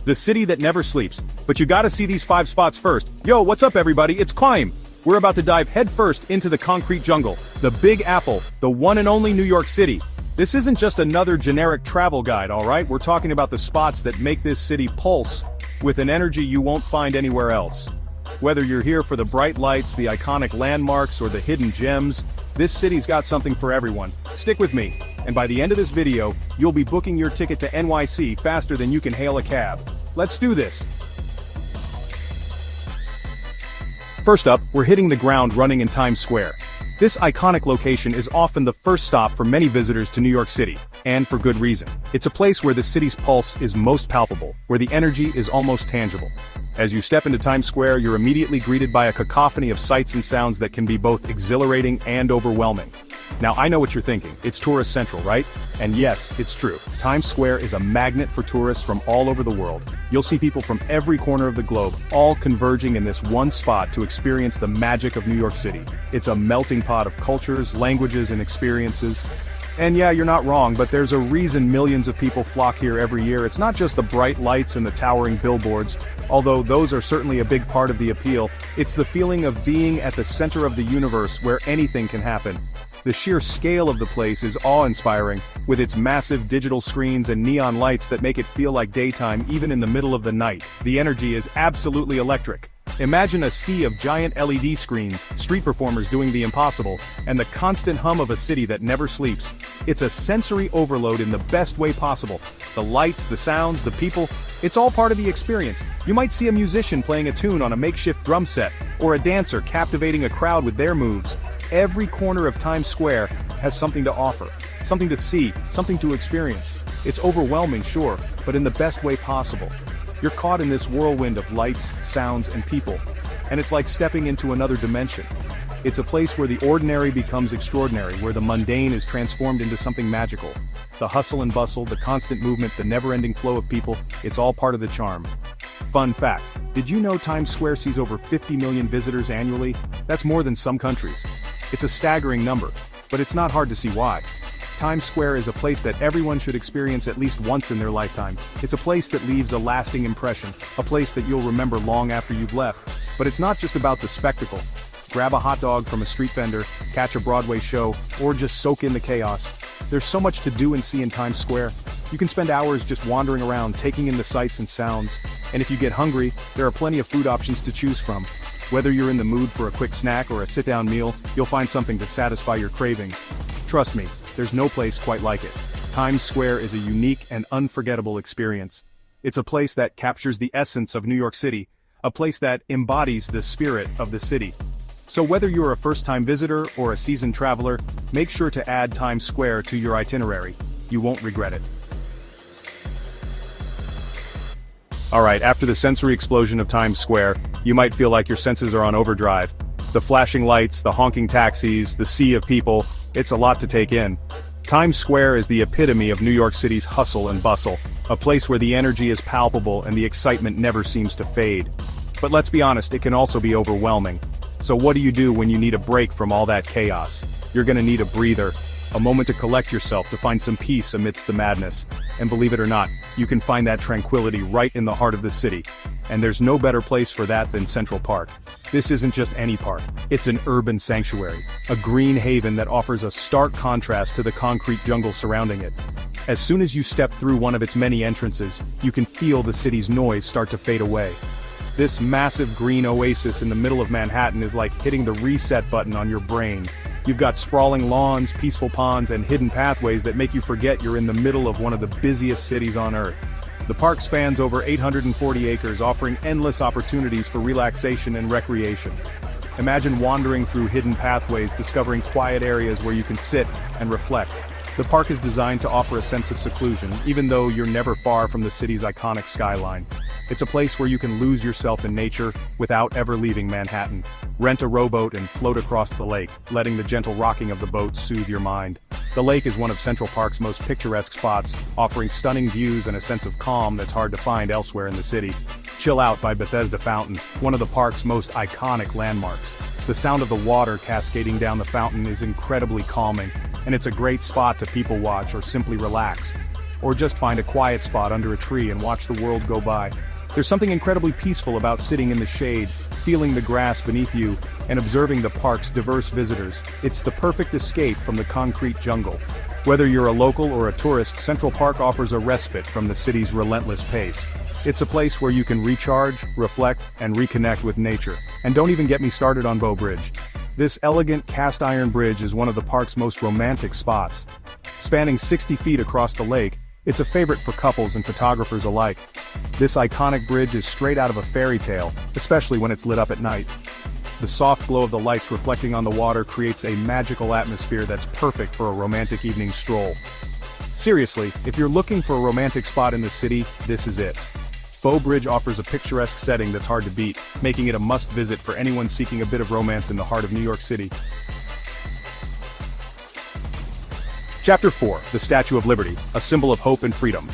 the city that never sleeps. But you gotta see these 5 spots first. Yo, what's up everybody, it's Climb. We're about to dive headfirst into the concrete jungle, the Big Apple, the one and only New York City. This isn't just another generic travel guide, alright? We're talking about the spots that make this city pulse with an energy you won't find anywhere else. Whether you're here for the bright lights, the iconic landmarks, or the hidden gems, this city's got something for everyone. Stick with me, and by the end of this video, you'll be booking your ticket to NYC faster than you can hail a cab. Let's do this! First up, we're hitting the ground running in Times Square. This iconic location is often the first stop for many visitors to New York City, and for good reason. It's a place where the city's pulse is most palpable, where the energy is almost tangible. As you step into Times Square, you're immediately greeted by a cacophony of sights and sounds that can be both exhilarating and overwhelming. Now I know what you're thinking, it's tourist central, right? And yes, it's true. Times Square is a magnet for tourists from all over the world. You'll see people from every corner of the globe, all converging in this one spot to experience the magic of New York City. It's a melting pot of cultures, languages, and experiences. And yeah, you're not wrong, but there's a reason millions of people flock here every year. It's not just the bright lights and the towering billboards, although those are certainly a big part of the appeal. It's the feeling of being at the center of the universe where anything can happen. The sheer scale of the place is awe-inspiring, with its massive digital screens and neon lights that make it feel like daytime even in the middle of the night. The energy is absolutely electric. Imagine a sea of giant LED screens, street performers doing the impossible, and the constant hum of a city that never sleeps. It's a sensory overload in the best way possible. The lights, the sounds, the people, it's all part of the experience. You might see a musician playing a tune on a makeshift drum set, or a dancer captivating a crowd with their moves. Every corner of Times Square has something to offer, something to see, something to experience. It's overwhelming, sure, but in the best way possible. You're caught in this whirlwind of lights, sounds, and people, and it's like stepping into another dimension. It's a place where the ordinary becomes extraordinary, where the mundane is transformed into something magical. The hustle and bustle, the constant movement, the never-ending flow of people, it's all part of the charm. Fun fact, did you know Times Square sees over 50 million visitors annually? That's more than some countries. It's a staggering number, but it's not hard to see why. Times Square is a place that everyone should experience at least once in their lifetime. It's a place that leaves a lasting impression, a place that you'll remember long after you've left. But it's not just about the spectacle. Grab a hot dog from a street vendor, catch a Broadway show, or just soak in the chaos. There's so much to do and see in Times Square. You can spend hours just wandering around, taking in the sights and sounds. And if you get hungry, there are plenty of food options to choose from. Whether you're in the mood for a quick snack or a sit-down meal, you'll find something to satisfy your cravings. Trust me, there's no place quite like it. Times Square is a unique and unforgettable experience. It's a place that captures the essence of New York City, a place that embodies the spirit of the city. So whether you're a first-time visitor or a seasoned traveler, make sure to add Times Square to your itinerary. You won't regret it. Alright, after the sensory explosion of Times Square, you might feel like your senses are on overdrive. The flashing lights, the honking taxis, the sea of people, it's a lot to take in. Times Square is the epitome of New York City's hustle and bustle, a place where the energy is palpable and the excitement never seems to fade. But let's be honest, it can also be overwhelming. So what do you do when you need a break from all that chaos? You're gonna need a breather, a moment to collect yourself, to find some peace amidst the madness. And believe it or not, you can find that tranquility right in the heart of the city. And there's no better place for that than Central Park. This isn't just any park, it's an urban sanctuary, a green haven that offers a stark contrast to the concrete jungle surrounding it. As soon as you step through one of its many entrances, you can feel the city's noise start to fade away. This massive green oasis in the middle of Manhattan is like hitting the reset button on your brain. You've got sprawling lawns, peaceful ponds, and hidden pathways that make you forget you're in the middle of one of the busiest cities on Earth. The park spans over 840 acres, offering endless opportunities for relaxation and recreation. Imagine wandering through hidden pathways, discovering quiet areas where you can sit and reflect. The park is designed to offer a sense of seclusion, even though you're never far from the city's iconic skyline. It's a place where you can lose yourself in nature without ever leaving Manhattan. Rent a rowboat and float across the lake, letting the gentle rocking of the boat soothe your mind. The lake is one of Central Park's most picturesque spots, offering stunning views and a sense of calm that's hard to find elsewhere in the city. Chill Out by Bethesda Fountain, one of the park's most iconic landmarks. The sound of the water cascading down the fountain is incredibly calming, and it's a great spot to people watch or simply relax. or just find a quiet spot under a tree and watch the world go by. There's something incredibly peaceful about sitting in the shade, feeling the grass beneath you, and observing the park's diverse visitors. It's the perfect escape from the concrete jungle. Whether you're a local or a tourist, Central Park offers a respite from the city's relentless pace. It's a place where you can recharge, reflect, and reconnect with nature. And don't even get me started on Bow Bridge. This elegant cast-iron bridge is one of the park's most romantic spots. Spanning 60 feet across the lake, it's a favorite for couples and photographers alike. This iconic bridge is straight out of a fairy tale, especially when it's lit up at night. The soft glow of the lights reflecting on the water creates a magical atmosphere that's perfect for a romantic evening stroll. Seriously, if you're looking for a romantic spot in the city, this is it. Bow Bridge offers a picturesque setting that's hard to beat, making it a must-visit for anyone seeking a bit of romance in the heart of New York City. Chapter 4, The Statue of Liberty, a symbol of hope and freedom.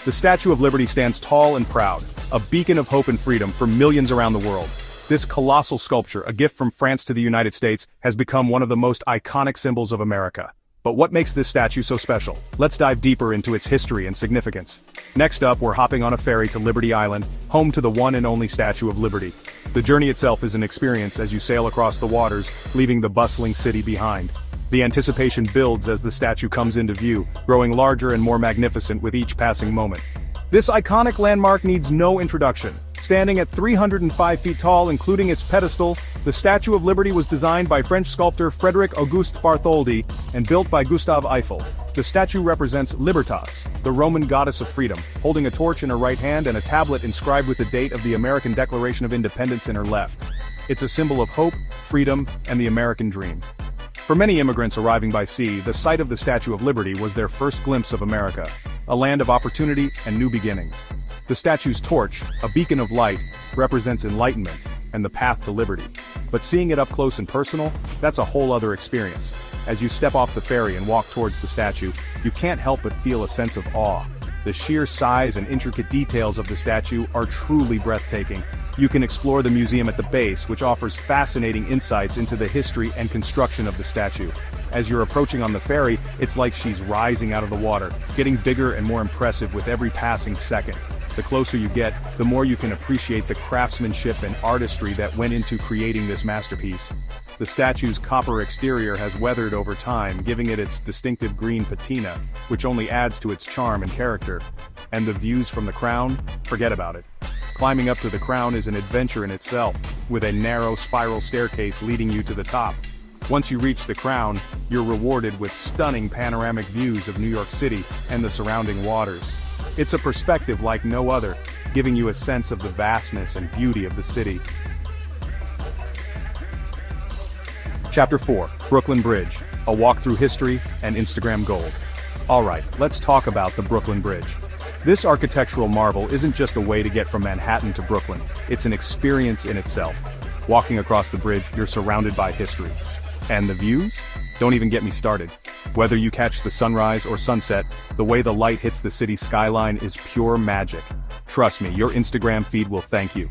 The Statue of Liberty stands tall and proud, a beacon of hope and freedom for millions around the world. This colossal sculpture, a gift from France to the United States, has become one of the most iconic symbols of America. But what makes this statue so special? Let's dive deeper into its history and significance. Next up, we're hopping on a ferry to Liberty Island, home to the one and only Statue of Liberty. The journey itself is an experience as you sail across the waters, leaving the bustling city behind. The anticipation builds as the statue comes into view, growing larger and more magnificent with each passing moment. This iconic landmark needs no introduction. Standing at 305 feet tall, including its pedestal, the Statue of Liberty was designed by French sculptor Frédéric Auguste Bartholdi and built by Gustave Eiffel. The statue represents Libertas, the Roman goddess of freedom, holding a torch in her right hand and a tablet inscribed with the date of the American Declaration of Independence in her left. It's a symbol of hope, freedom, and the American dream. For many immigrants arriving by sea, the sight of the Statue of Liberty was their first glimpse of America, a land of opportunity and new beginnings. The statue's torch, a beacon of light, represents enlightenment and the path to liberty. But seeing it up close and personal, that's a whole other experience. As you step off the ferry and walk towards the statue, you can't help but feel a sense of awe. The sheer size and intricate details of the statue are truly breathtaking. You can explore the museum at the base, which offers fascinating insights into the history and construction of the statue. As you're approaching on the ferry, it's like she's rising out of the water, getting bigger and more impressive with every passing second. The closer you get, the more you can appreciate the craftsmanship and artistry that went into creating this masterpiece. The statue's copper exterior has weathered over time, giving it its distinctive green patina, which only adds to its charm and character. And the views from the crown? Forget about it. Climbing up to the crown is an adventure in itself, with a narrow spiral staircase leading you to the top. Once you reach the crown, you're rewarded with stunning panoramic views of New York City and the surrounding waters. It's a perspective like no other, giving you a sense of the vastness and beauty of the city. Chapter 4, Brooklyn Bridge, a walk through history and Instagram gold. Alright, let's talk about the Brooklyn Bridge. This architectural marvel isn't just a way to get from Manhattan to Brooklyn, it's an experience in itself. Walking across the bridge, you're surrounded by history. And the views? Don't even get me started. Whether you catch the sunrise or sunset, the way the light hits the city skyline is pure magic. Trust me, your Instagram feed will thank you.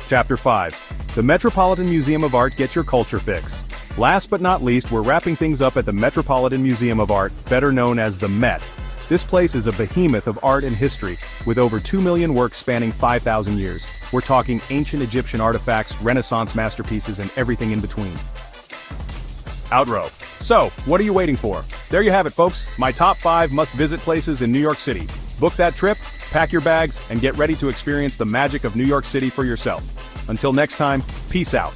Chapter 5. The Metropolitan Museum of Art. Get your culture fix. Last but not least, we're wrapping things up at the Metropolitan Museum of Art, better known as the Met. This place is a behemoth of art and history, with over 2 million works spanning 5,000 years. We're talking ancient Egyptian artifacts, Renaissance masterpieces, and everything in between. Outrow. So, what are you waiting for? There you have it, folks, my top 5 must-visit places in New York City. Book that trip, pack your bags, and get ready to experience the magic of New York City for yourself. Until next time, peace out.